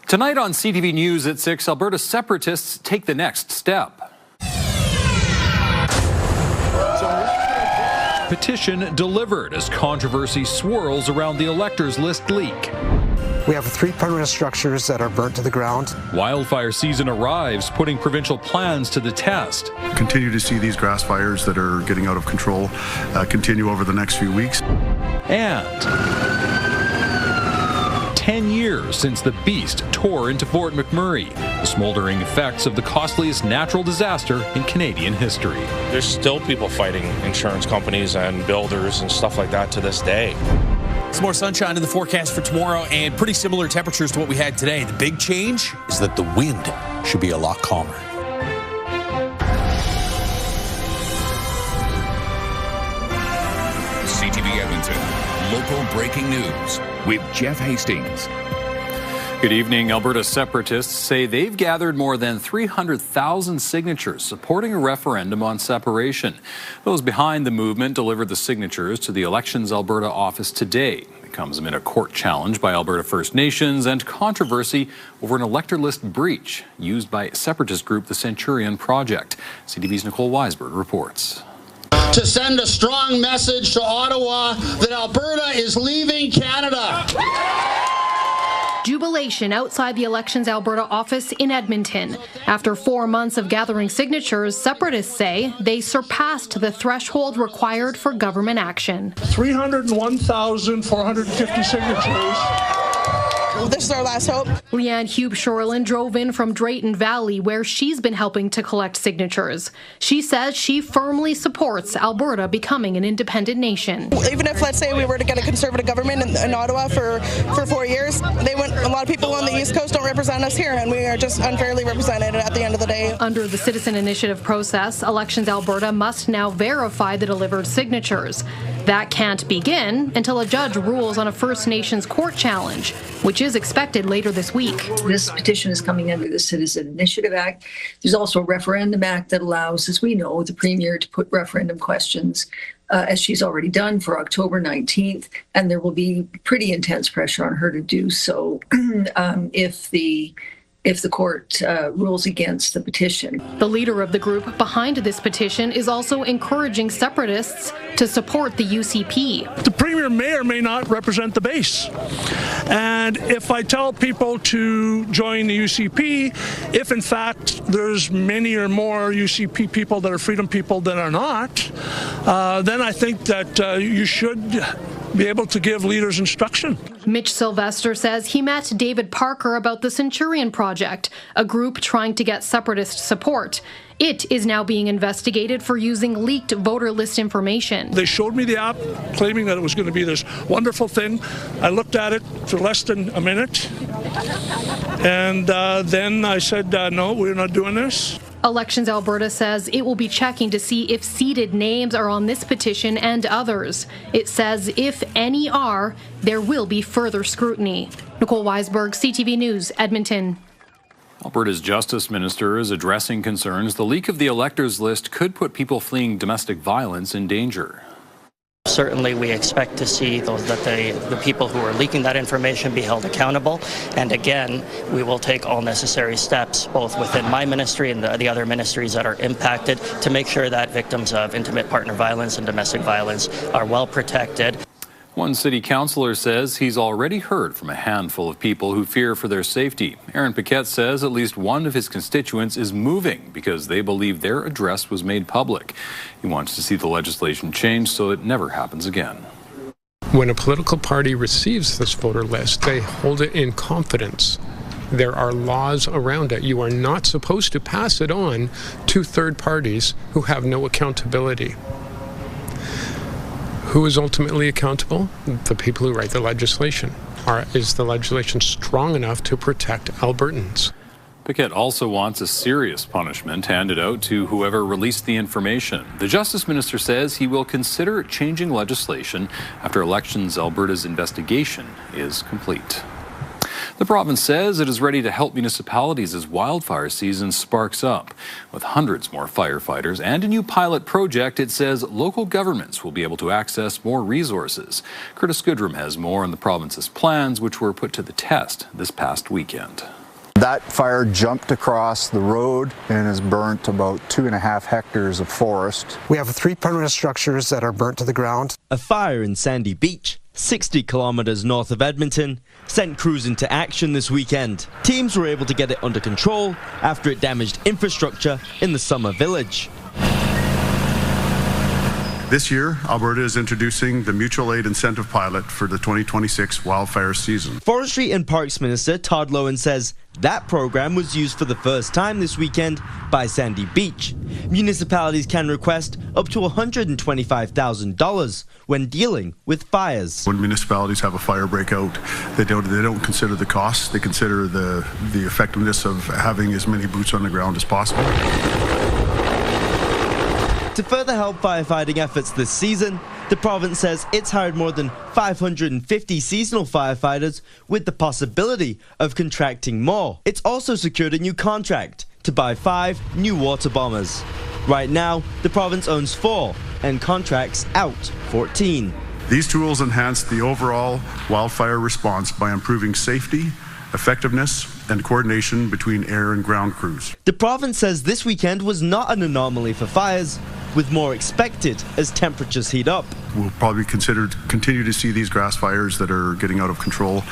Tonight on CTV News at 6, Alberta Separatists take the next step. Petition delivered as controversy swirls around the electors list leak. We have 3 permanent structures that are burnt to the ground. Wildfire season arrives, putting provincial plans to the test. Continue to see these grass fires that are getting out of control continue over the next few weeks. And 10 years since the beast tore into Fort McMurray, the smoldering effects of the costliest natural disaster in Canadian history. There's still people fighting insurance companies and builders and stuff like that to this day. Some more sunshine in the forecast for tomorrow and pretty similar temperatures to what we had today. The big change is that the wind should be a lot calmer. CTV Edmonton, local breaking news with Jeff Hastings. Good evening. Alberta Separatists say they've gathered more than 300,000 signatures supporting a referendum on separation. Those behind the movement delivered the signatures to the Elections Alberta office today. It comes amid a court challenge by Alberta First Nations and controversy over an elector list breach used by separatist group the Centurion Project. CTV's Nicole Weisberg reports. To send a strong message to Ottawa that Alberta is leaving Canada. Jubilation outside the Elections Alberta office in Edmonton. After 4 months of gathering signatures, Separatists say they surpassed the threshold required for government action. 301,450 signatures. This is our last hope. Leanne Hube-Shorland drove in from Drayton Valley, where she's been helping to collect signatures. She says she firmly supports Alberta becoming an independent nation. Even if, let's say, we were to get a Conservative government in Ottawa for 4 years, a lot of people on the East Coast don't represent us here, and we are just unfairly represented at the end of the day. Under the citizen initiative process, Elections Alberta must now verify the delivered signatures. That can't begin until a judge rules on a First Nations court challenge, which is expected later this week. This petition is coming under the Citizen Initiative Act. There's also a referendum act that allows, as we know, the Premier to put referendum questions, as she's already done, for October 19th, and there will be pretty intense pressure on her to do so if the court rules against the petition. The leader of the group behind this petition is also encouraging separatists to support the UCP. The Premier may or may not represent the base. And if I tell people to join the UCP, if in fact there's many or more UCP people that are freedom people than are not, then I think that you should be able to give leaders instruction. Mitch Sylvester says he met David Parker about the Centurion Project, a group trying to get separatist support. It is now being investigated for using leaked voter list information. They showed me the app, claiming that it was going to be this wonderful thing. I looked at it for less than a minute, and then I said, no, we're not doing this. Elections Alberta says it will be checking to see if seeded names are on this petition and others. It says if any are, there will be further scrutiny. Nicole Weisberg, CTV News, Edmonton. Alberta's Justice Minister is addressing concerns the leak of the electors list could put people fleeing domestic violence in danger. Certainly we expect to see that the people who are leaking that information be held accountable. And again, we will take all necessary steps, both within my ministry and the other ministries that are impacted, to make sure that victims of intimate partner violence and domestic violence are well protected. One city councillor says he's already heard from a handful of people who fear for their safety. Aaron Paquette says at least one of his constituents is moving because they believe their address was made public. He wants to see the legislation changed so it never happens again. When a political party receives this voter list, they hold it in confidence. There are laws around it. You are not supposed to pass it on to third parties who have no accountability. Who is ultimately accountable? The people who write the legislation. Is the legislation strong enough to protect Albertans? Paquette also wants a serious punishment handed out to whoever released the information. The Justice Minister says he will consider changing legislation after Elections Alberta's investigation is complete. The province says it is ready to help municipalities as wildfire season sparks up. With hundreds more firefighters and a new pilot project, it says local governments will be able to access more resources. Curtis Goodrum has more on the province's plans, which were put to the test this past weekend. That fire jumped across the road and has burnt about 2.5 hectares of forest. We have 3 permanent structures that are burnt to the ground. A fire in Sandy Beach, 60 kilometres north of Edmonton, sent crews into action this weekend. Teams were able to get it under control after it damaged infrastructure in the summer village. This year, Alberta is introducing the Mutual Aid Incentive Pilot for the 2026 wildfire season. Forestry and Parks Minister Todd Loewen says that program was used for the first time this weekend by Sandy Beach. Municipalities can request up to $125,000 when dealing with fires. When municipalities have a fire breakout, they don't consider the costs. They consider the effectiveness of having as many boots on the ground as possible. To further help firefighting efforts this season, the province says it's hired more than 550 seasonal firefighters with the possibility of contracting more. It's also secured a new contract to buy 5 new water bombers. Right now, the province owns 4 and contracts out 14. These tools enhance the overall wildfire response by improving safety, effectiveness, and coordination between air and ground crews. The province says this weekend was not an anomaly for fires, with more expected as temperatures heat up. We'll probably continue to see these grass fires that are getting out of control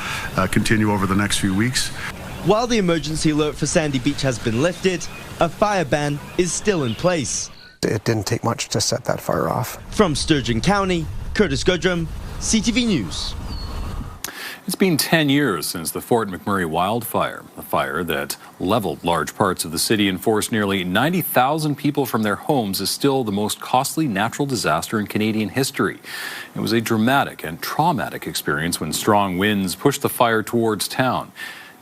continue over the next few weeks. While the emergency alert for Sandy Beach has been lifted, a fire ban is still in place. It didn't take much to set that fire off. From Sturgeon County, Curtis Goodrum, CTV News. It's been 10 years since the Fort McMurray wildfire, a fire that leveled large parts of the city and forced nearly 90,000 people from their homes, is still the most costly natural disaster in Canadian history. It was a dramatic and traumatic experience when strong winds pushed the fire towards town.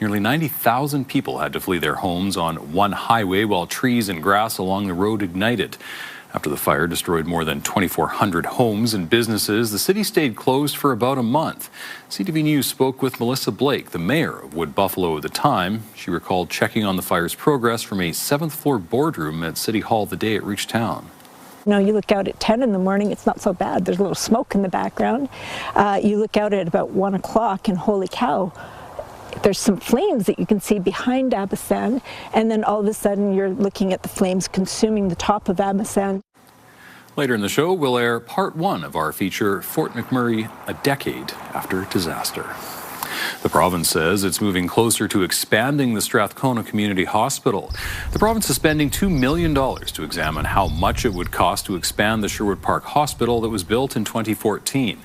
Nearly 90,000 people had to flee their homes on one highway while trees and grass along the road ignited. After the fire destroyed more than 2,400 homes and businesses, the city stayed closed for about a month. CTV News spoke with Melissa Blake, the mayor of Wood Buffalo at the time. She recalled checking on the fire's progress from a 7th-floor boardroom at City Hall the day it reached town. You know, you look out at 10 in the morning, it's not so bad. There's a little smoke in the background. You look out at about 1 o'clock and holy cow, there's some flames that you can see behind Abassan, and then all of a sudden you're looking at the flames consuming the top of Abassan. Later in the show, we'll air part 1 of our feature, Fort McMurray, a decade after disaster. The province says it's moving closer to expanding the Strathcona Community Hospital. The province is spending $2 million to examine how much it would cost to expand the Sherwood Park Hospital that was built in 2014.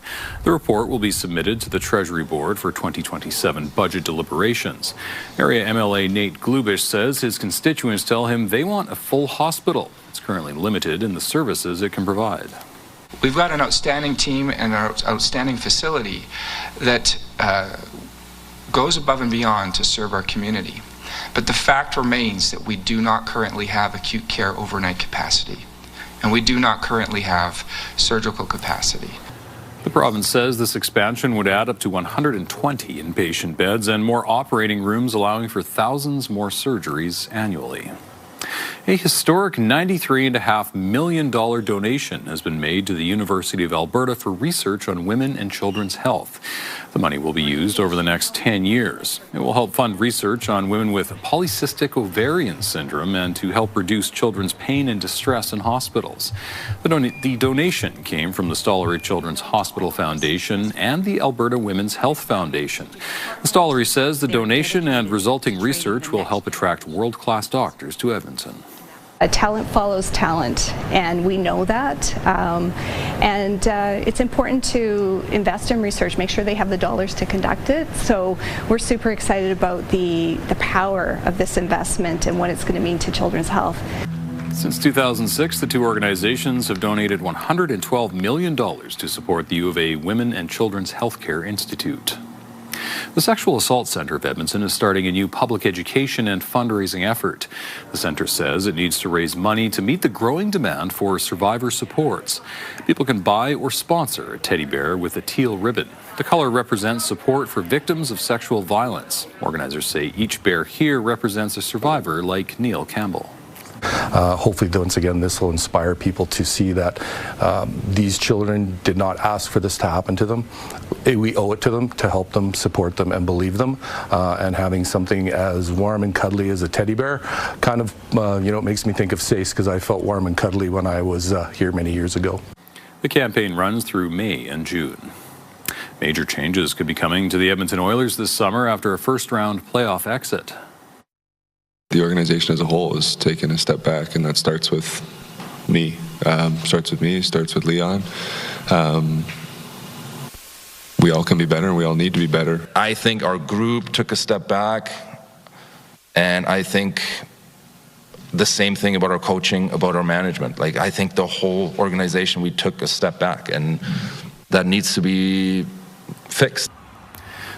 The report will be submitted to the Treasury Board for 2027 budget deliberations. Area MLA Nate Glubish says his constituents tell him they want a full hospital. It's currently limited in the services it can provide. We've got an outstanding team and an outstanding facility that goes above and beyond to serve our community. But the fact remains that we do not currently have acute care overnight capacity, and we do not currently have surgical capacity. The province says this expansion would add up to 120 inpatient beds and more operating rooms, allowing for thousands more surgeries annually. A historic $93.5 million donation has been made to the University of Alberta for research on women and children's health. The money will be used over the next 10 years. It will help fund research on women with polycystic ovarian syndrome and to help reduce children's pain and distress in hospitals. The donation came from the Stollery Children's Hospital Foundation and the Alberta Women's Health Foundation. The Stollery says the donation and resulting research will help attract world-class doctors to Edmonton. Talent follows talent, and we know that. It's important to invest in research, make sure they have the dollars to conduct it. So we're super excited about the power of this investment and what it's going to mean to children's health. Since 2006, the two organizations have donated $112 million to support the U of A Women and Children's Healthcare Institute. The Sexual Assault Centre of Edmonton is starting a new public education and fundraising effort. The centre says it needs to raise money to meet the growing demand for survivor supports. People can buy or sponsor a teddy bear with a teal ribbon. The colour represents support for victims of sexual violence. Organisers say each bear here represents a survivor like Neil Campbell. hopefully, once again, this will inspire people to see that these children did not ask for this to happen to them. We owe it to them to help them, support them, and believe them. And having something as warm and cuddly as a teddy bear kind of, it makes me think of SACE, because I felt warm and cuddly when I was here many years ago. The campaign runs through May and June. Major changes could be coming to the Edmonton Oilers this summer after a first-round playoff exit. The organization as a whole has taken a step back, and that starts with me. Starts with Leon. We all can be better, and we all need to be better. I think our group took a step back, and I think the same thing about our coaching, about our management. Like, I think the whole organization, we took a step back, and that needs to be fixed.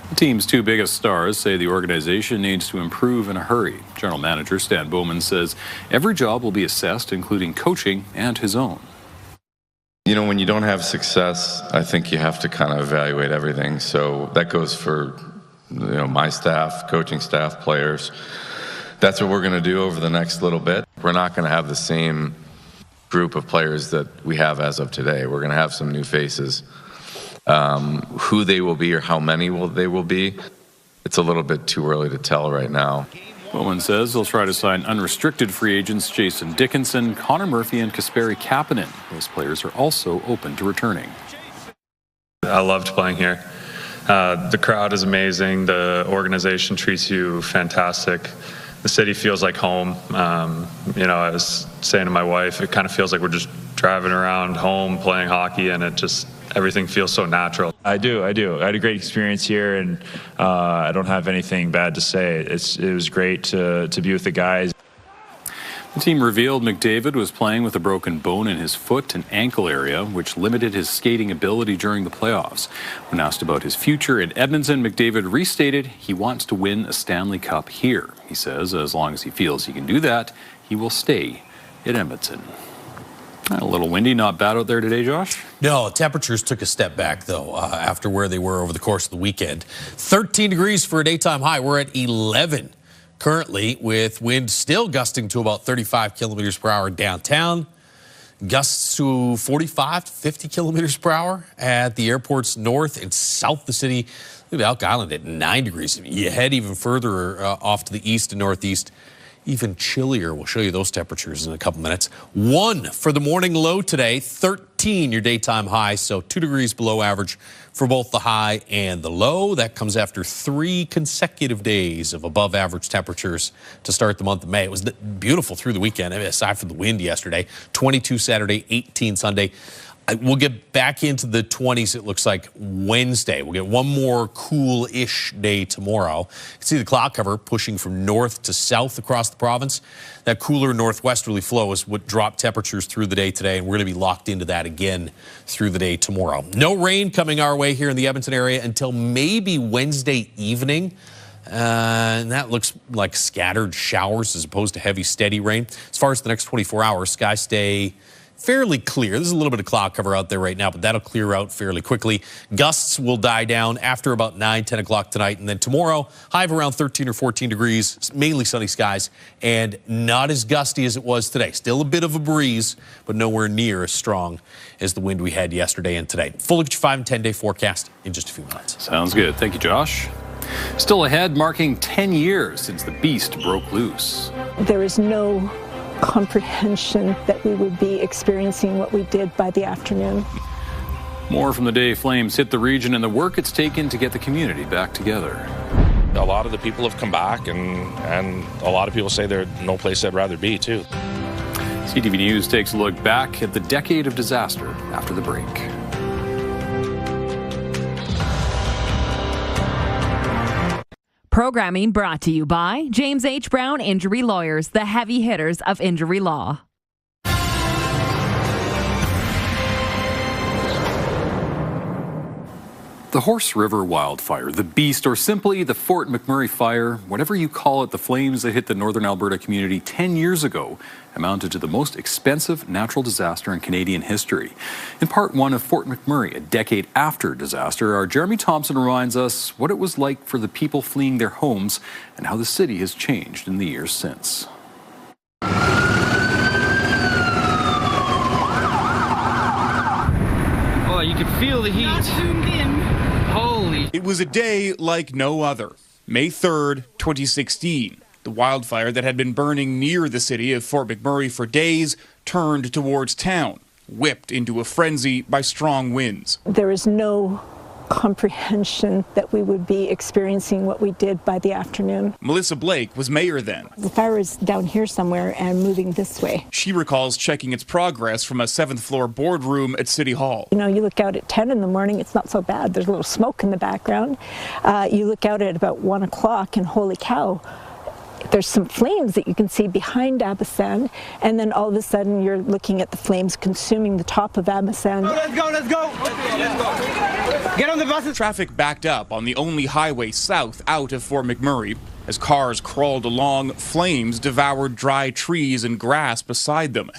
The team's two biggest stars say the organization needs to improve in a hurry. General Manager Stan Bowman says every job will be assessed, including coaching and his own. You know, when you don't have success, I think you have to kind of evaluate everything. So that goes for, my staff, coaching staff, players. That's what we're going to do over the next little bit. We're not going to have the same group of players that we have as of today. We're going to have some new faces. Who they will be or how many they will be, it's a little bit too early to tell right now. Bowman says they'll try to sign unrestricted free agents Jason Dickinson, Connor Murphy, and Kasperi Kapanen. Those players are also open to returning. I loved playing here. The crowd is amazing. The organization treats you fantastic. The city feels like home. I was saying to my wife, it kind of feels like we're just driving around home playing hockey, and everything feels so natural. I do. I had a great experience here, and I don't have anything bad to say. It was great to be with the guys. The team revealed McDavid was playing with a broken bone in his foot and ankle area, which limited his skating ability during the playoffs. When asked about his future in Edmonton, McDavid restated he wants to win a Stanley Cup here. He says as long as he feels he can do that, he will stay in Edmonton. A little windy, not bad out there today, Josh? No, temperatures took a step back, though, after where they were over the course of the weekend. 13 degrees for a daytime high. We're at 11 currently, with wind still gusting to about 35 kilometers per hour downtown. Gusts to 45 to 50 kilometers per hour at the airports north and south of the city. Look at Elk Island at 9 degrees. You head even further off to the east and northeast. Even chillier. We'll show you those temperatures in a couple minutes. 1 for the morning low today, 13 your daytime high, so 2 degrees below average for both the high and the low. That comes after 3 consecutive days of above average temperatures to start the month of May. It was beautiful through the weekend, aside from the wind yesterday. 22 Saturday, 18 Sunday. We'll get back into the 20s, it looks like, Wednesday. We'll get one more cool-ish day tomorrow. You can see the cloud cover pushing from north to south across the province. That cooler northwesterly flow is what dropped temperatures through the day today, and we're going to be locked into that again through the day tomorrow. No rain coming our way here in the Edmonton area until maybe Wednesday evening. And that looks like scattered showers as opposed to heavy, steady rain. As far as the next 24 hours, skies stay fairly clear. There's a little bit of cloud cover out there right now, but that'll clear out fairly quickly. Gusts will die down after about 9, 10 o'clock tonight. And then tomorrow, high of around 13 or 14 degrees, mainly sunny skies, and not as gusty as it was today. Still a bit of a breeze, but nowhere near as strong as the wind we had yesterday and today. Full look at your 5 and 10-day forecast in just a few minutes. Sounds good. Thank you, Josh. Still ahead, marking 10 years since the beast broke loose. There is no comprehension that we would be experiencing what we did by the afternoon. More from the day flames hit the region and the work it's taken to get the community back together. A lot of the people have come back, and a lot of people say there's no place they'd rather be, too. CTV News takes a look back at the decade of disaster after the break. Programming brought to you by James H. Brown Injury Lawyers, the heavy hitters of injury law. The Horse River wildfire, the Beast, or simply the Fort McMurray fire, whatever you call it, the flames that hit the northern Alberta community 10 years ago amounted to the most expensive natural disaster in Canadian history. In part one of Fort McMurray, a decade after disaster, our Jeremy Thompson reminds us what it was like for the people fleeing their homes and how the city has changed in the years since. feel the heat. Holy. It was a day like no other. May 3rd, 2016. The wildfire that had been burning near the city of Fort McMurray for days turned towards town, whipped into a frenzy by strong winds. There is no comprehension that we would be experiencing what we did by the afternoon. Melissa Blake was mayor then. The fire was down here somewhere and moving this way. She recalls checking its progress from a 7th floor boardroom at City Hall. You know, you look out at 10 in the morning, it's not so bad. There's a little smoke in the background. You look out at about 1 o'clock and holy cow, there's some flames that you can see behind Abassan, and then all of a sudden you're looking at the flames consuming the top of Abassan. Let's go, let's go! Get on the buses! Traffic backed up on the only highway south out of Fort McMurray. As cars crawled along, flames devoured dry trees and grass beside them.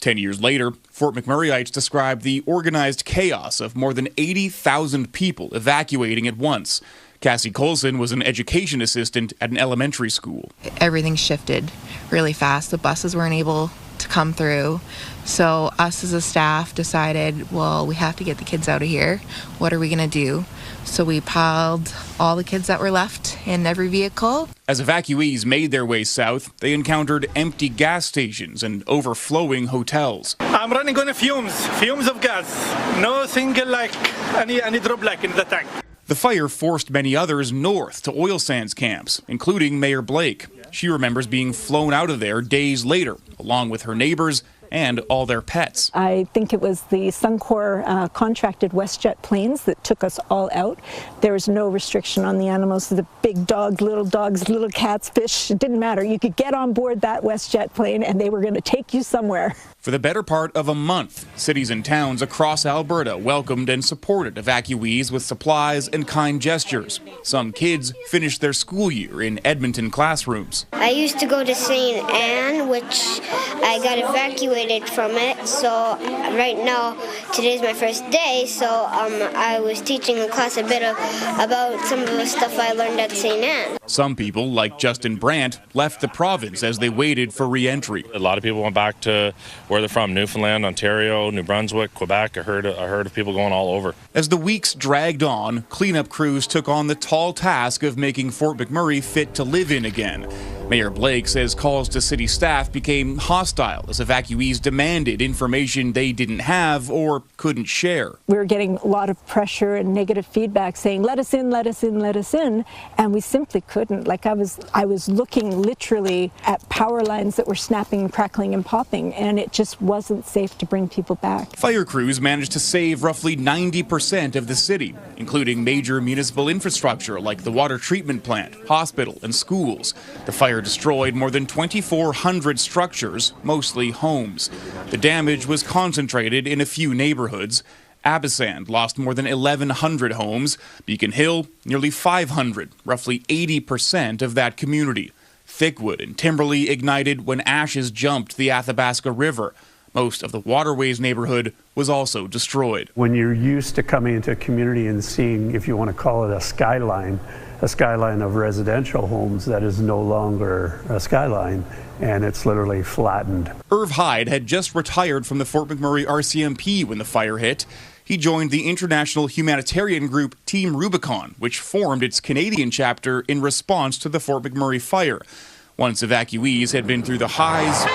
10 years later, Fort McMurrayites described the organized chaos of more than 80,000 people evacuating at once. Cassie Colson was an education assistant at an elementary school. Everything shifted really fast. The buses weren't able to come through. So us as a staff decided, well, we have to get the kids out of here. What are we going to do? So we piled all the kids that were left in every vehicle. As evacuees made their way south, they encountered empty gas stations and overflowing hotels. I'm running on fumes of gas. No single any drop in the tank. The fire forced many others north to oil sands camps, including Mayor Blake. She remembers being flown out of there days later, along with her neighbors and all their pets. I think it was the Suncor contracted WestJet planes that took us all out. There was no restriction on the animals, the big dogs, little cats, fish, it didn't matter. You could get on board that WestJet plane and they were going to take you somewhere. For the better part of a month, cities and towns across Alberta welcomed and supported evacuees with supplies and kind gestures. Some kids finished their school year in Edmonton classrooms. I used to go to St. Anne, which I got evacuated from it. So right now, today's my first day, so I was teaching a class a bit about some of the stuff I learned at St. Anne. Some people, like Justin Brandt, left the province as they waited for re-entry. A lot of people went back to where they're from, Newfoundland, Ontario, New Brunswick, Quebec. I heard of people going all over. As the weeks dragged on, cleanup crews took on the tall task of making Fort McMurray fit to live in again. Mayor Blake says calls to city staff became hostile as evacuees demanded information they didn't have or couldn't share. We were getting a lot of pressure and negative feedback saying, let us in, let us in, let us in. And we simply couldn't. Like I was looking literally at power lines that were snapping, crackling, and popping, and it just wasn't safe to bring people back. Fire crews managed to save roughly 90% of the city, including major municipal infrastructure like the water treatment plant, hospital, and schools. The fire destroyed more than 2,400 structures, mostly homes. The damage was concentrated in a few neighborhoods. Abassan lost more than 1,100 homes. Beacon Hill, nearly 500, roughly 80% of that community. Thickwood and Timberley ignited when ashes jumped the Athabasca River. Most of the Waterways neighborhood was also destroyed. When you're used to coming into a community and seeing, if you want to call it a skyline of residential homes, that is no longer a skyline, and it's literally flattened. Irv Hyde had just retired from the Fort McMurray RCMP when the fire hit. He joined the international humanitarian group Team Rubicon, which formed its Canadian chapter in response to the Fort McMurray fire. Once evacuees had been through the highs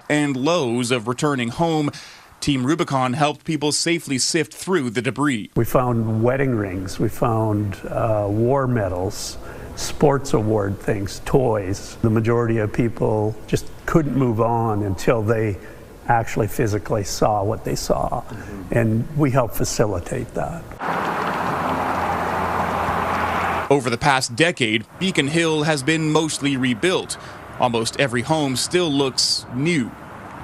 and lows of returning home, Team Rubicon helped people safely sift through the debris. We found wedding rings, we found war medals, sports award things, toys. The majority of people just couldn't move on until they actually physically saw what they saw, and we helped facilitate that. Over the past decade, Beacon Hill has been mostly rebuilt. Almost every home still looks new.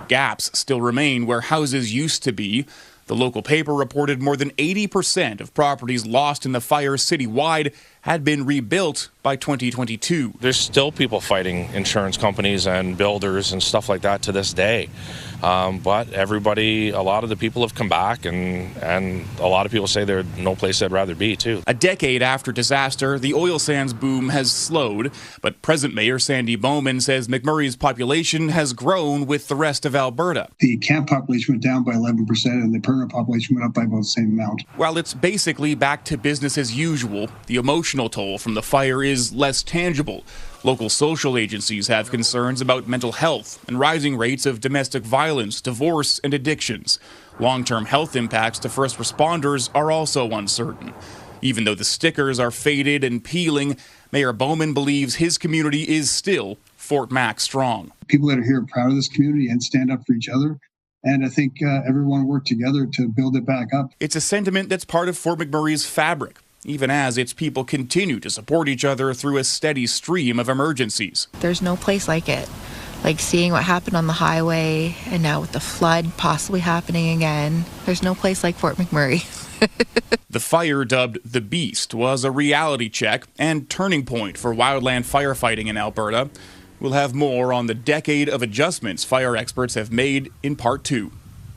Gaps still remain where houses used to be. The local paper reported more than 80% of properties lost in the fire citywide had been rebuilt by 2022. There's still people fighting insurance companies and builders and stuff like that to this day. But everybody, a lot of the people have come back, and a lot of people say there's no place they'd rather be, too. A decade after disaster, the oil sands boom has slowed, but present Mayor Sandy Bowman says McMurray's population has grown with the rest of Alberta. The camp population went down by 11% and the permanent population went up by about the same amount. While it's basically back to business as usual, the emotional toll from the fire is less tangible. Local social agencies have concerns about mental health and rising rates of domestic violence, divorce, and addictions. Long-term health impacts to first responders are also uncertain. Even though the stickers are faded and peeling, Mayor Bowman believes his community is still Fort Mac strong. People that are here are proud of this community and stand up for each other. And I think everyone worked together to build it back up. It's a sentiment that's part of Fort McMurray's fabric, even as its people continue to support each other through a steady stream of emergencies. There's no place like it. Like seeing what happened on the highway and now with the flood possibly happening again, there's no place like Fort McMurray. The fire, dubbed The Beast, was a reality check and turning point for wildland firefighting in Alberta. We'll have more on the decade of adjustments fire experts have made in Part 2.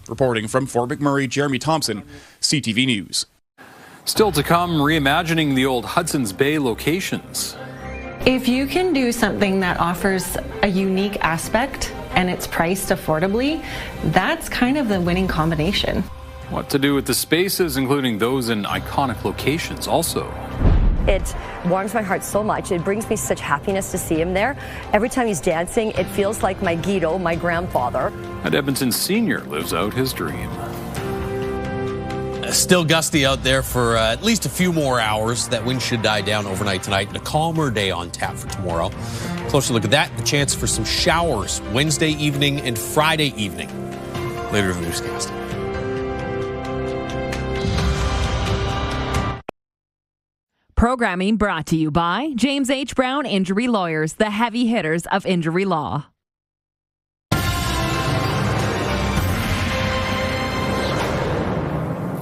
Reporting from Fort McMurray, Jeremy Thompson, CTV News. Still to come, reimagining the old Hudson's Bay locations. If you can do something that offers a unique aspect and it's priced affordably, that's kind of the winning combination. What to do with the spaces, including those in iconic locations also. It warms my heart so much. It brings me such happiness to see him there. Every time he's dancing, it feels like my Guido, my grandfather. And Edmonton Senior lives out his dream. Still gusty out there for at least a few more hours. That wind should die down overnight tonight and a calmer day on tap for tomorrow. Closer look at that. The chance for some showers Wednesday evening and Friday evening. Later in the newscast. Programming brought to you by James H. Brown Injury Lawyers, the heavy hitters of injury law.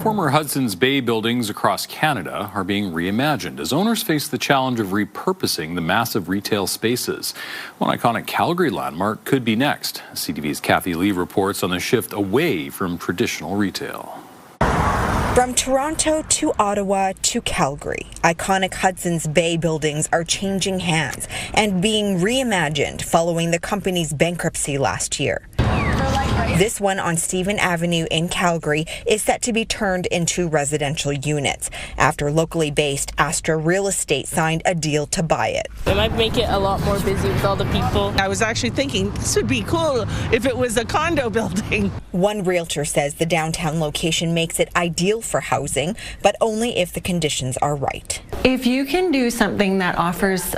Former Hudson's Bay buildings across Canada are being reimagined as owners face the challenge of repurposing the massive retail spaces. One iconic Calgary landmark could be next. CTV's Kathy Lee reports on the shift away from traditional retail. From Toronto to Ottawa to Calgary, iconic Hudson's Bay buildings are changing hands and being reimagined following the company's bankruptcy last year. This one on Stephen Avenue in Calgary is set to be turned into residential units after locally based Astra Real Estate signed a deal to buy it. It might make it a lot more busy with all the people. I was actually thinking this would be cool if it was a condo building. One realtor says the downtown location makes it ideal for housing, but only if the conditions are right. If you can do something that offers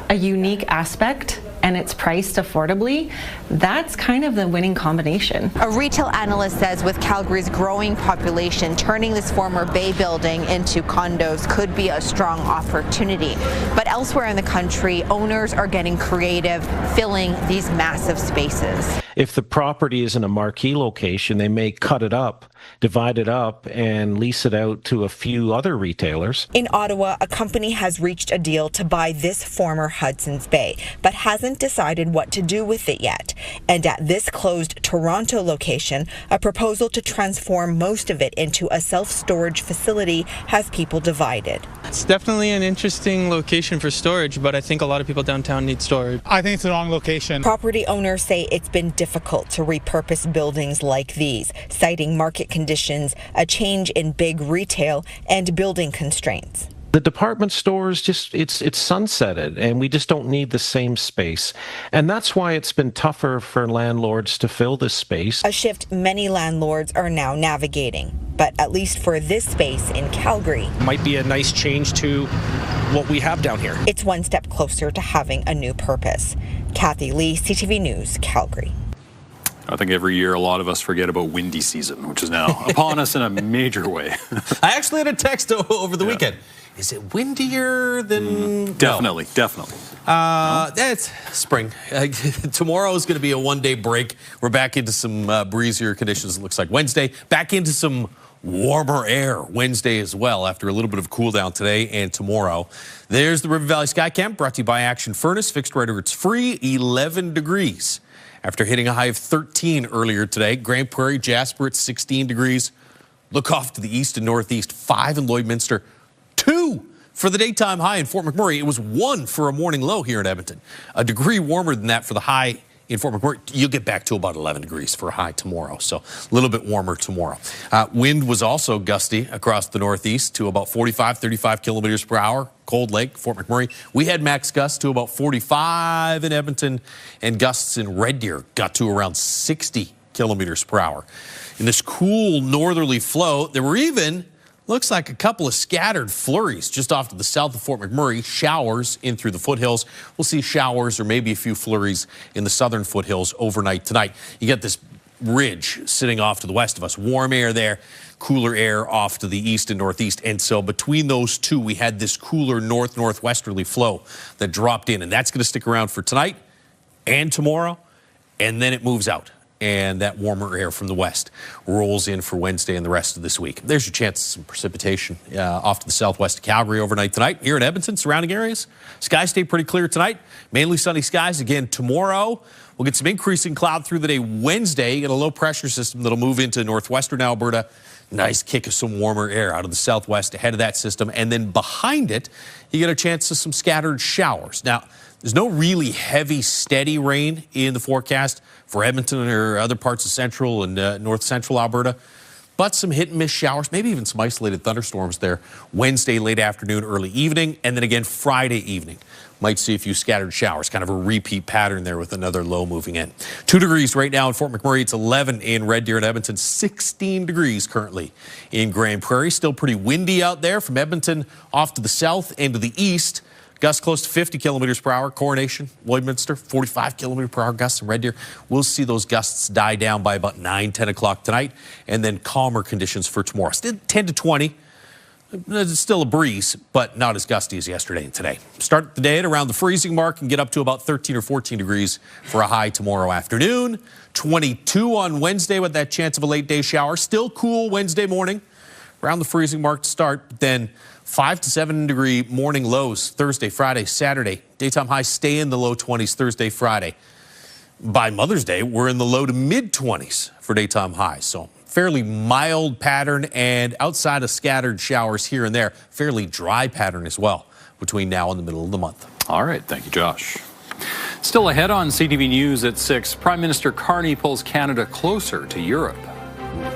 a unique aspect and it's priced affordably, that's kind of the winning combination. A retail analyst says with Calgary's growing population, turning this former Bay building into condos could be a strong opportunity. But elsewhere in the country, owners are getting creative, filling these massive spaces. If the property is in a marquee location, they may cut it up, divide it up, and lease it out to a few other retailers. In Ottawa, a company has reached a deal to buy this former Hudson's Bay, but hasn't decided what to do with it yet. And at this closed Toronto location, a proposal to transform most of it into a self-storage facility has people divided. It's definitely an interesting location for storage, but I think a lot of people downtown need storage. I think it's the wrong location. Property owners say it's been difficult to repurpose buildings like these, citing market conditions, a change in big retail, and building constraints. The department stores it's sunsetted, and we just don't need the same space. And that's why it's been tougher for landlords to fill this space. A shift many landlords are now navigating. But at least for this space in Calgary, might be a nice change to what we have down here. It's one step closer to having a new purpose. Kathy Lee, CTV News, Calgary. I think every year a lot of us forget about windy season, which is now upon us in a major way. I actually had a text over the weekend. Is it windier than... Definitely. It's spring. Tomorrow is going to be a one-day break. We're back into some breezier conditions, it looks like. Wednesday, back into some warmer air Wednesday as well after a little bit of a cool down today and tomorrow. There's the River Valley Sky Cam brought to you by Action Furnace. Fixed right or it's free, 11 degrees. After hitting a high of 13 earlier today, Grand Prairie, Jasper at 16 degrees. Look off to the east and northeast, 5 in Lloydminster, 2 for the daytime high in Fort McMurray. It was 1 for a morning low here in Edmonton. A degree warmer than that for the high in Fort McMurray. You'll get back to about 11 degrees for a high tomorrow, so a little bit warmer tomorrow. Wind was also gusty across the northeast to about 45, 35 kilometers per hour. Cold Lake, Fort McMurray. We had max gusts to about 45 in Edmonton, and gusts in Red Deer got to around 60 kilometers per hour. In this cool northerly flow, there were even, looks like a couple of scattered flurries just off to the south of Fort McMurray. Showers in through the foothills. We'll see showers or maybe a few flurries in the southern foothills overnight tonight. You get this ridge sitting off to the west of us. Warm air there, cooler air off to the east and northeast. And so between those two, we had this cooler northwesterly flow that dropped in. And that's going to stick around for tonight and tomorrow. And then it moves out. And that warmer air from the west rolls in for Wednesday and the rest of this week. There's your chance of some precipitation off to the southwest of Calgary overnight tonight. Here in Edmonton, surrounding areas, skies stay pretty clear tonight. Mainly sunny skies again tomorrow. We'll get some increasing cloud through the day Wednesday. You get a low pressure system that'll move into northwestern Alberta. Nice kick of some warmer air out of the southwest ahead of that system. And then behind it, you get a chance of some scattered showers. Now, there's no really heavy, steady rain in the forecast for Edmonton or other parts of central and north central Alberta, but some hit and miss showers, maybe even some isolated thunderstorms there Wednesday, late afternoon, early evening, and then again Friday evening. Might see a few scattered showers, kind of a repeat pattern there with another low moving in. 2 degrees right now in Fort McMurray. It's 11 in Red Deer and Edmonton, 16 degrees currently in Grand Prairie. Still pretty windy out there from Edmonton off to the south and to the east. Gusts close to 50 kilometers per hour. Coronation, Lloydminster, 45 kilometer per hour gusts in Red Deer. We'll see those gusts die down by about 9, 10 o'clock tonight, and then calmer conditions for tomorrow. Still 10 to 20. It's still a breeze, but not as gusty as yesterday and today. Start the day at around the freezing mark and get up to about 13 or 14 degrees for a high tomorrow afternoon. 22 on Wednesday with that chance of a late day shower. Still cool Wednesday morning, around the freezing mark to start, but then 5 to 7 degree morning lows Thursday, Friday, Saturday. Daytime highs stay in the low 20s Thursday, Friday. By Mother's Day, we're in the low to mid 20s for daytime highs. So fairly mild pattern, and outside of scattered showers here and there, fairly dry pattern as well between now and the middle of the month. All right. Thank you, Josh. Still ahead on CTV News at 6, Prime Minister Carney pulls Canada closer to Europe.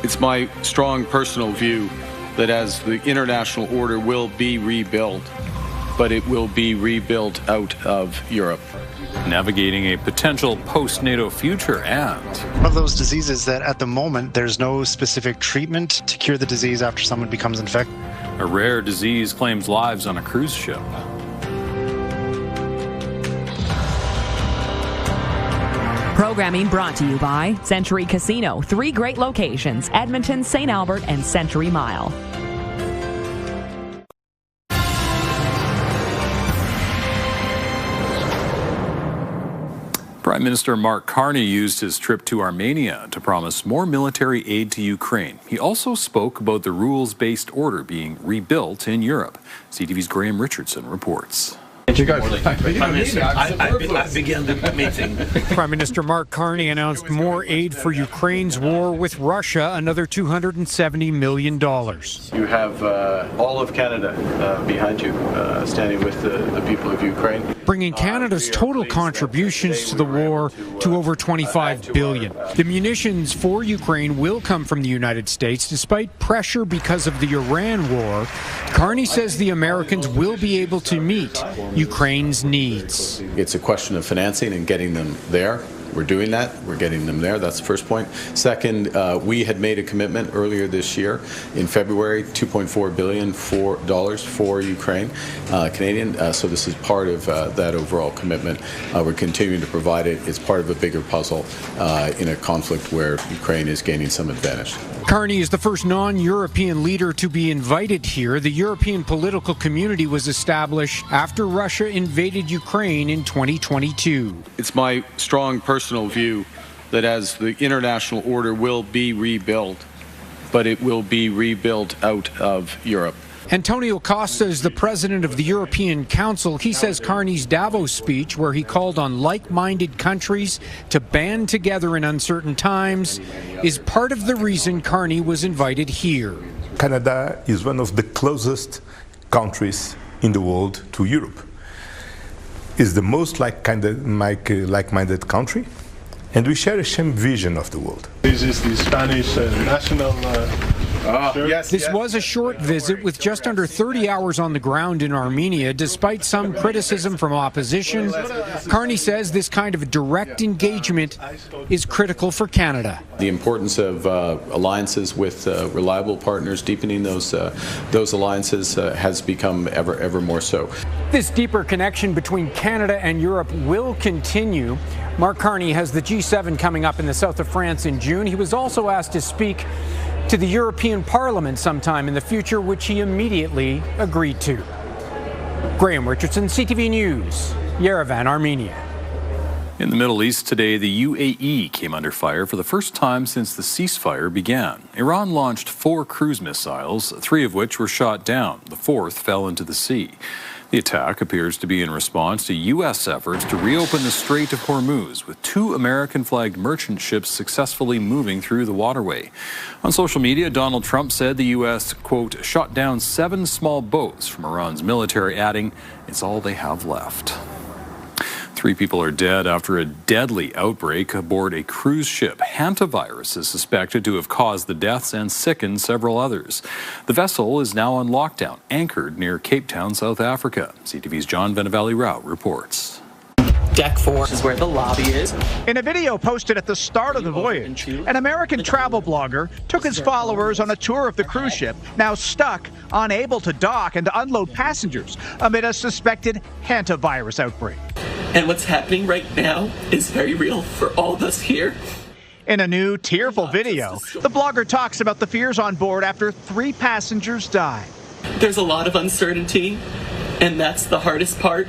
It's my strong personal view that as the international order will be rebuilt, but it will be rebuilt out of Europe. Navigating a potential post-NATO future and one of those diseases that at the moment there's no specific treatment to cure the disease after someone becomes infected. A rare disease claims lives on a cruise ship. Programming brought to you by Century Casino. 3 great locations: Edmonton, St. Albert, and Century Mile. Prime Minister Mark Carney used his trip to Armenia to promise more military aid to Ukraine. He also spoke about the rules-based order being rebuilt in Europe. CTV's Graham Richardson reports. Prime Minister, I began the meeting. Prime Minister Mark Carney announced more aid for Ukraine's war with Russia, another $270 million. You have all of Canada behind you, standing with the people of Ukraine. Bringing Canada's total contributions to the war to over $25 billion. The munitions for Ukraine will come from the United States, despite pressure because of the Iran war. Carney says the Americans will be able to meet Ukraine's needs. It's a question of financing and getting them there. We're doing that. We're getting them there. That's the first point. Second, we had made a commitment earlier this year in February, $2.4 billion for Ukraine, Canadian. So this is part of that overall commitment. We're continuing to provide it. It's part of a bigger puzzle in a conflict where Ukraine is gaining some advantage. Carney is the first non-European leader to be invited here. The European political community was established after Russia invaded Ukraine in 2022. It's my strong personal view that as the international order will be rebuilt, but it will be rebuilt out of Europe. Antonio Costa is the president of the European Council. He says Carney's Davos speech, where he called on like-minded countries to band together in uncertain times, is part of the reason Carney was invited here. Canada is one of the closest countries in the world to Europe. It's the most like-minded country, and we share a same vision of the world. This is the Spanish national This was a short visit with just under 30 hours on the ground in Armenia. Despite some criticism from opposition, Carney says this kind of direct engagement is critical for Canada. The importance of alliances with reliable partners, deepening those alliances has become ever more so. This deeper connection between Canada and Europe will continue. Mark Carney has the G7 coming up in the south of France in June. He was also asked to speak to the European Parliament sometime in the future, which he immediately agreed to. Graham Richardson, CTV News, Yerevan, Armenia. In the Middle East today, the UAE came under fire for the first time since the ceasefire began. Iran launched 4 cruise missiles, 3 of which were shot down. The 4th fell into the sea. The attack appears to be in response to U.S. efforts to reopen the Strait of Hormuz, with 2 American-flagged merchant ships successfully moving through the waterway. On social media, Donald Trump said the U.S., quote, shot down 7 small boats from Iran's military, adding, it's all they have left. 3 people are dead after a deadly outbreak aboard a cruise ship. Hantavirus is suspected to have caused the deaths and sickened several others. The vessel is now on lockdown, anchored near Cape Town, South Africa. CTV's John Venevali-Rao reports. Deck 4 is where the lobby is. In a video posted at the start of the voyage, an American travel blogger took his followers on a tour of the cruise ship, now stuck, unable to dock and to unload passengers amid a suspected hantavirus outbreak. And what's happening right now is very real for all of us here. In a new, tearful video, the blogger talks about the fears on board after 3 passengers died. There's a lot of uncertainty, and that's the hardest part.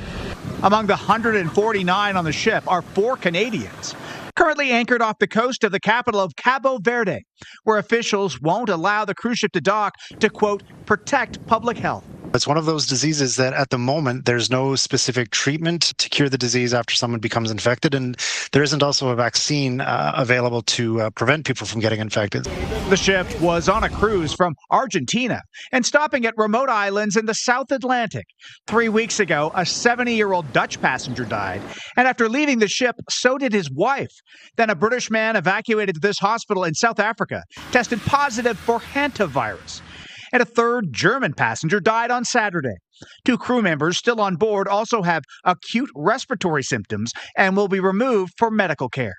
Among the 149 on the ship are 4 Canadians, currently anchored off the coast of the capital of Cabo Verde, where officials won't allow the cruise ship to dock to, quote, protect public health. It's one of those diseases that at the moment there's no specific treatment to cure the disease after someone becomes infected, and there isn't also a vaccine available to prevent people from getting infected. The ship was on a cruise from Argentina and stopping at remote islands in the South Atlantic. 3 weeks ago, a 70-year-old Dutch passenger died, and after leaving the ship, so did his wife. Then a British man evacuated to this hospital in South Africa tested positive for hantavirus. And a 3rd German passenger died on Saturday. 2 crew members still on board also have acute respiratory symptoms and will be removed for medical care.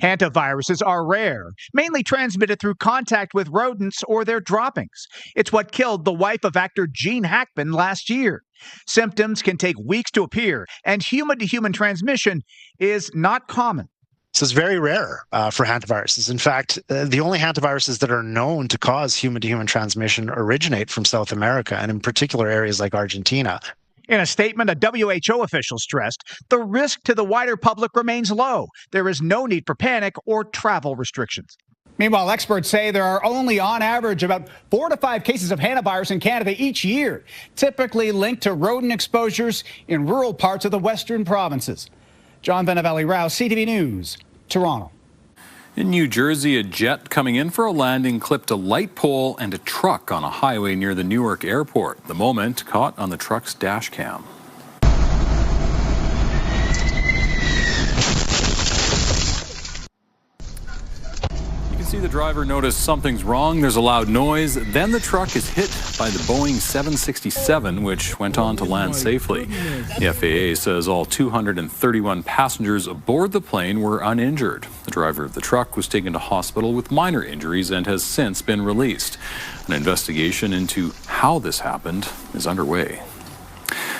Hantaviruses are rare, mainly transmitted through contact with rodents or their droppings. It's what killed the wife of actor Gene Hackman last year. Symptoms can take weeks to appear, and human-to-human transmission is not common. So it's very rare for hantaviruses. In fact, the only hantaviruses that are known to cause human-to-human transmission originate from South America, and in particular areas like Argentina. In a statement, a WHO official stressed the risk to the wider public remains low. There is no need for panic or travel restrictions. Meanwhile, experts say there are only on average about 4 to 5 cases of hantavirus in Canada each year, typically linked to rodent exposures in rural parts of the western provinces. John Venevali-Rao, CTV News, Toronto. In New Jersey, a jet coming in for a landing clipped a light pole and a truck on a highway near the Newark airport. The moment caught on the truck's dash cam. See the driver notice something's wrong. There's a loud noise. Then the truck is hit by the Boeing 767, which went on to land safely. The FAA says all 231 passengers aboard the plane were uninjured. The driver of the truck was taken to hospital with minor injuries and has since been released. An investigation into how this happened is underway.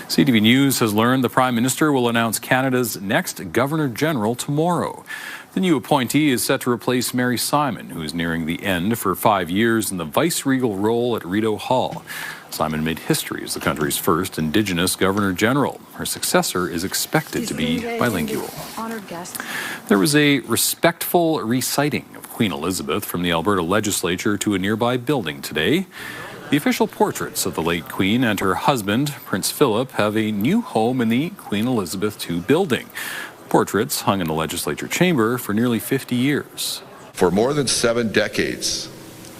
CTV News has learned the Prime Minister will announce Canada's next Governor-General tomorrow. The new appointee is set to replace Mary Simon, who is nearing the end for 5 years in the vice-regal role at Rideau Hall. Simon made history as the country's first Indigenous Governor-General. Her successor is expected to be bilingual. There was a respectful reciting of Queen Elizabeth from the Alberta Legislature to a nearby building today. The official portraits of the late Queen and her husband, Prince Philip, have a new home in the Queen Elizabeth II building. Portraits hung in the Legislature chamber for nearly 50 years. For more than 7 decades,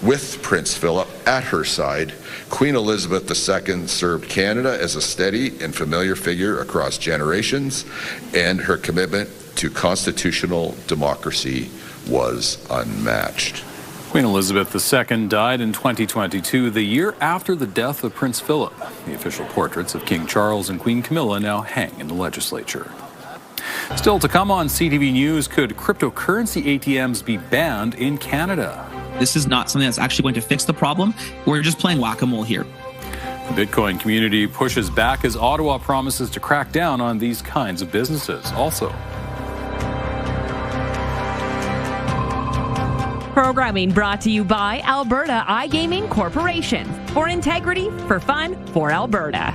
with Prince Philip at her side, Queen Elizabeth II served Canada as a steady and familiar figure across generations, and her commitment to constitutional democracy was unmatched. Queen Elizabeth II died in 2022, the year after the death of Prince Philip. The official portraits of King Charles and Queen Camilla now hang in the Legislature. Still to come on CTV News, could cryptocurrency ATMs be banned in Canada? This is not something that's actually going to fix the problem. We're just playing whack-a-mole here. The Bitcoin community pushes back as Ottawa promises to crack down on these kinds of businesses. Also, programming brought to you by Alberta iGaming Corporation. For integrity, for fun, for Alberta.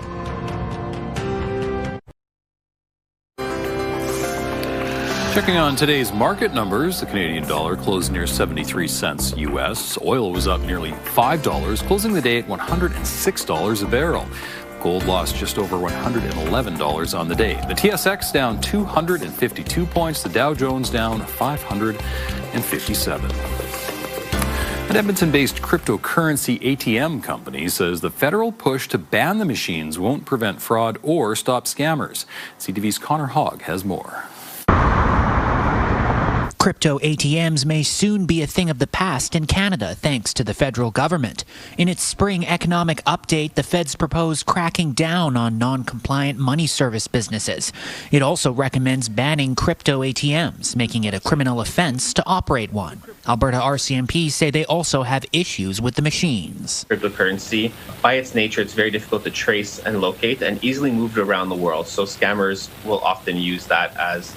checking on today's market numbers, the Canadian dollar closed near 73 cents U.S. Oil was up nearly $5, closing the day at $106 a barrel. Gold lost just over $111 on the day. The TSX down 252 points. The Dow Jones down 557. An Edmonton-based cryptocurrency ATM company says the federal push to ban the machines won't prevent fraud or stop scammers. CTV's Connor Hogg has more. Crypto ATMs may soon be a thing of the past in Canada, thanks to the federal government. In its spring economic update, the feds propose cracking down on non-compliant money service businesses. It also recommends banning crypto ATMs, making it a criminal offense to operate one. Alberta RCMP say they also have issues with the machines. Cryptocurrency, by its nature, it's very difficult to trace and locate and easily moved around the world. So scammers will often use that as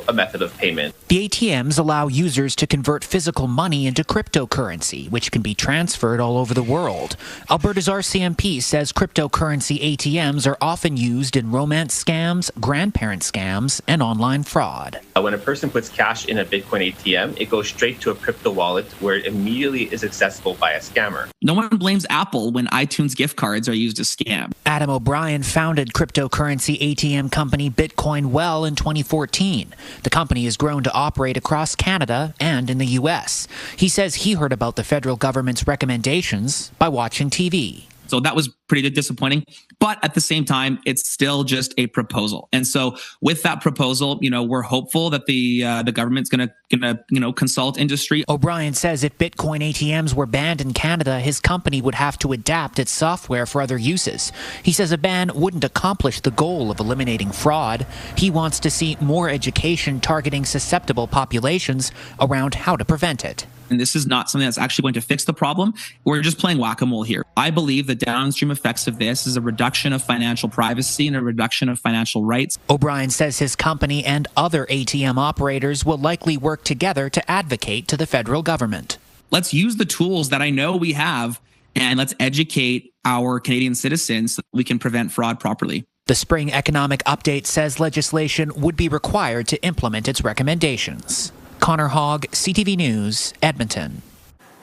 a method of payment. The ATMs allow users to convert physical money into cryptocurrency, which can be transferred all over the world. Alberta's RCMP says cryptocurrency ATMs are often used in romance scams, grandparent scams, and online fraud. When a person puts cash in a Bitcoin ATM, it goes straight to a crypto wallet where it immediately is accessible by a scammer. No one blames Apple when iTunes gift cards are used as scam. Adam O'Brien founded cryptocurrency ATM company Bitcoin Well in 2014. The company has grown to operate across Canada and in the U.S. He says he heard about the federal government's recommendations by watching TV. So that was pretty disappointing. But at the same time, it's still just a proposal. And so with that proposal, we're hopeful that the government's going to consult industry. O'Brien says if Bitcoin ATMs were banned in Canada, his company would have to adapt its software for other uses. He says a ban wouldn't accomplish the goal of eliminating fraud. He wants to see more education targeting susceptible populations around how to prevent it. And this is not something that's actually going to fix the problem. We're just playing whack-a-mole here. I believe the downstream effects of this is a reduction of financial privacy and a reduction of financial rights. O'Brien says his company and other ATM operators will likely work together to advocate to the federal government. Let's use the tools that I know we have, and let's educate our Canadian citizens so that we can prevent fraud properly. The spring economic update says legislation would be required to implement its recommendations. Connor Hogg, CTV News, Edmonton.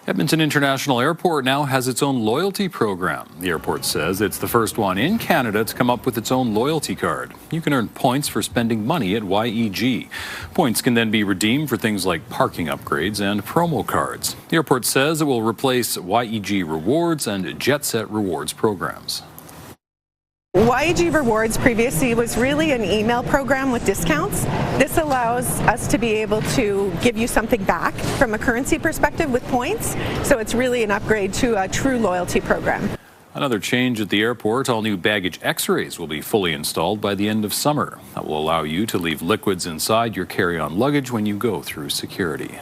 Edmonton International Airport now has its own loyalty program. The airport says it's the first one in Canada to come up with its own loyalty card. You can earn points for spending money at YEG. Points can then be redeemed for things like parking upgrades and promo cards. The airport says it will replace YEG Rewards and JetSet Rewards programs. YEG Rewards previously was really an email program with discounts. This allows us to be able to give you something back from a currency perspective with points. So it's really an upgrade to a true loyalty program. Another change at the airport, all new baggage x-rays will be fully installed by the end of summer. That will allow you to leave liquids inside your carry-on luggage when you go through security.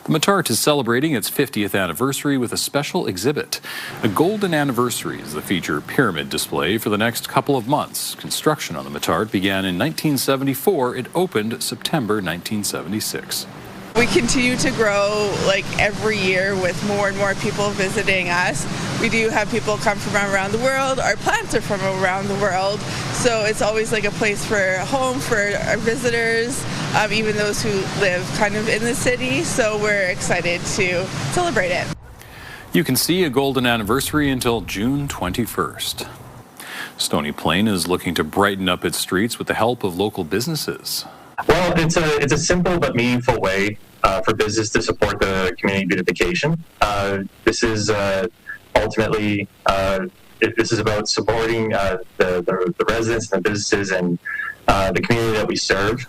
The Metart is celebrating its 50th anniversary with a special exhibit. A golden anniversary is the feature pyramid display for the next couple of months. Construction on the Metart began in 1974. It opened September 1976. We continue to grow every year with more and more people visiting us. We do have people come from around the world. Our plants are from around the world. So it's always like a place for a home for our visitors, even those who live kind of in the city. So we're excited to celebrate it. You can see a golden anniversary until June 21st. Stony Plain is looking to brighten up its streets with the help of local businesses. Well, it's a simple but meaningful way for business to support the community beautification. This is ultimately this is about supporting the residents and the businesses and the community that we serve.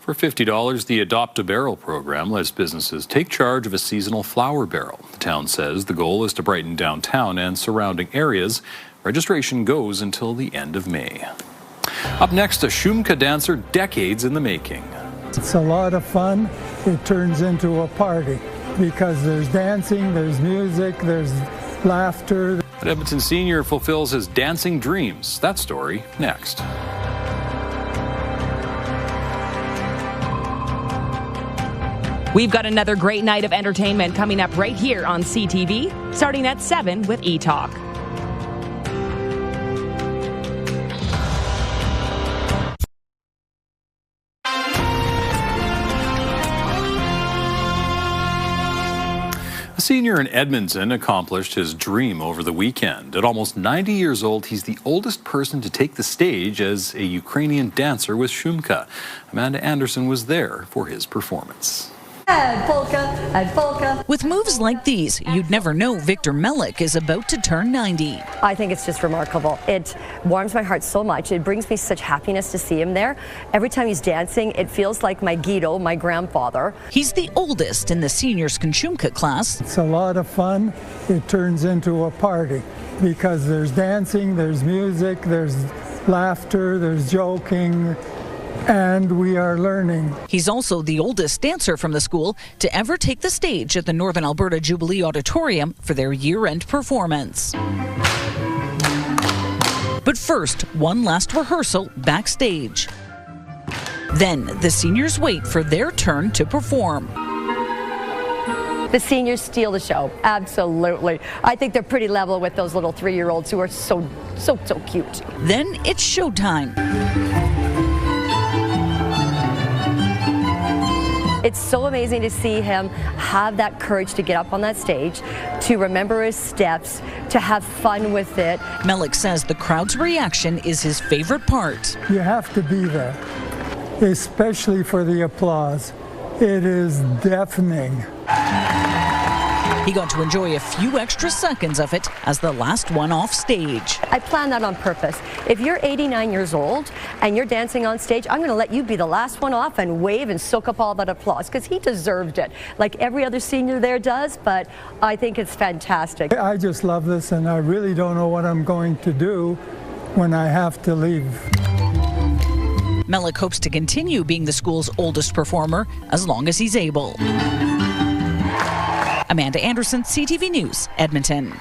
For $50, the Adopt a Barrel program lets businesses take charge of a seasonal flower barrel. The town says the goal is to brighten downtown and surrounding areas. Registration goes until the end of May. Up next, a Shumka dancer decades in the making. It's a lot of fun. It turns into a party because there's dancing, there's music, there's laughter. But Edmonton Senior fulfills his dancing dreams. That story next. We've got another great night of entertainment coming up right here on CTV, starting at 7 with E-Talk. A senior in Edmonton accomplished his dream over the weekend. At almost 90 years old, he's the oldest person to take the stage as a Ukrainian dancer with Shumka. Amanda Anderson was there for his performance. And polka, and polka. With moves like these, you'd never know Victor Melik is about to turn 90. I think it's just remarkable. It warms my heart so much. It brings me such happiness to see him there. Every time he's dancing, it feels like my Guido, my grandfather. He's the oldest in the seniors Konsumka class. It's a lot of fun. It turns into a party because there's dancing, there's music, there's laughter, there's joking. And we are learning. He's also the oldest dancer from the school to ever take the stage at the Northern Alberta Jubilee Auditorium for their year-end performance. But first, one last rehearsal backstage. Then the seniors wait for their turn to perform. The seniors steal the show. Absolutely. I think they're pretty level with those little 3-year-olds who are so cute. Then it's showtime. It's so amazing to see him have that courage to get up on that stage, to remember his steps, to have fun with it. Melik says the crowd's reaction is his favorite part. You have to be there, especially for the applause. It is deafening. He got to enjoy a few extra seconds of it as the last one off stage. I planned that on purpose. If you're 89 years old and you're dancing on stage, I'm going to let you be the last one off and wave and soak up all that applause because he deserved it, like every other senior there does, but I think it's fantastic. I just love this and I really don't know what I'm going to do when I have to leave. Melik hopes to continue being the school's oldest performer as long as he's able. Amanda Anderson, CTV News, Edmonton.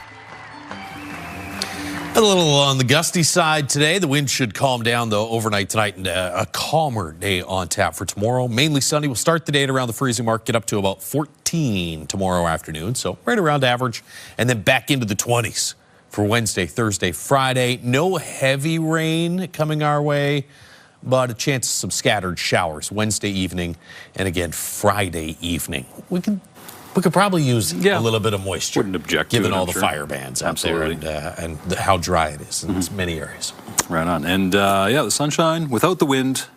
A little on the gusty side today. The wind should calm down, though, overnight tonight, and a calmer day on tap for tomorrow. Mainly sunny. We'll start the day at around the freezing mark, get up to about 14 tomorrow afternoon, so right around average, and then back into the 20s for Wednesday, Thursday, Friday. No heavy rain coming our way, but a chance of some scattered showers Wednesday evening and again Friday evening. We could probably use a little bit of moisture. Wouldn't object given to it, all the sure. fire bans out Absolutely. there and how dry it is in many areas. Right on. And the sunshine without the wind,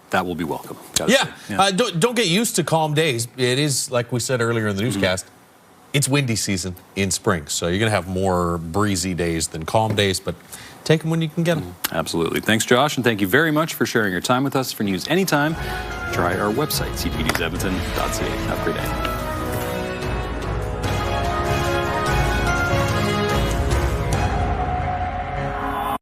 that will be welcome. Don't get used to calm days. It is, like we said earlier in the newscast, it's windy season in spring, so you're going to have more breezy days than calm days, but take them when you can get them. Absolutely. Thanks, Josh, and thank you very much for sharing your time with us. For news anytime, try our website, cpnewsedmonton.ca. Have a great day.